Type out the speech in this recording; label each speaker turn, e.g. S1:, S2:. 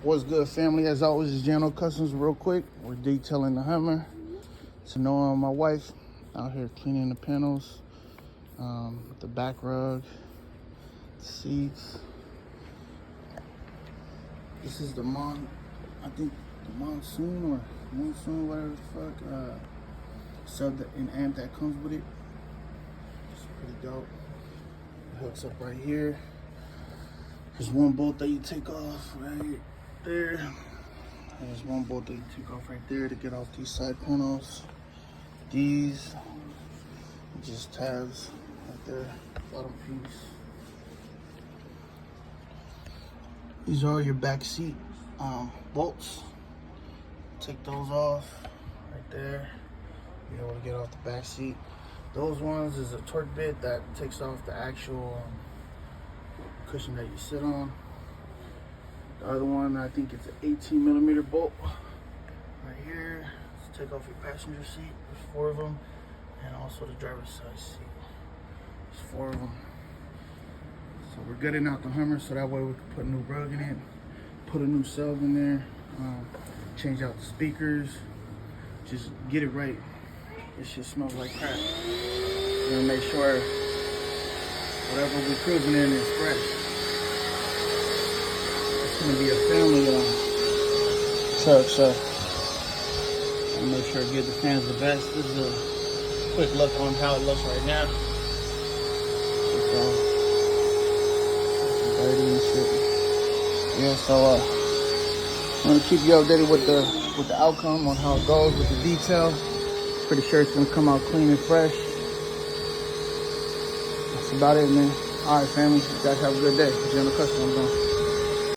S1: What's good, family? As always, it's General Customs. Real quick, we're detailing the Hummer. So knowing my wife out here cleaning the panels, the back rug, the seats. This is the I think the monsoon, whatever the fuck, sub and amp that comes with it. It's pretty dope. It hooks up right here. There's one bolt that you take off right there. There's one bolt that you take off right there to get off these side panels. These just tabs right there, bottom piece. These are your back seat bolts. Take those off right there. Be able to get off the back seat. Those ones is a torque bit that takes off the actual cushion that you sit on. The other one, I think it's an 18mm bolt right here. Let's take off your passenger seat. There's 4 of them, and also the driver's side seat. There's 4 of them. So we're gutting out the Hummer so that way we can put a new rug in it, put a new sub in there, change out the speakers, just get it right. It shit smells like crap. We're gonna make sure whatever we're cruising in is fresh. It's gonna be a family truck, so I'll make sure to give the fans the best. This is a quick look on how it looks right now. It's dirty and shit. Yeah, so I'm gonna keep you updated with the outcome on how it goes with the detail. Pretty sure it's gonna come out clean and fresh. That's about it, man. All right, family. You guys have a good day. General Customs, I'm going.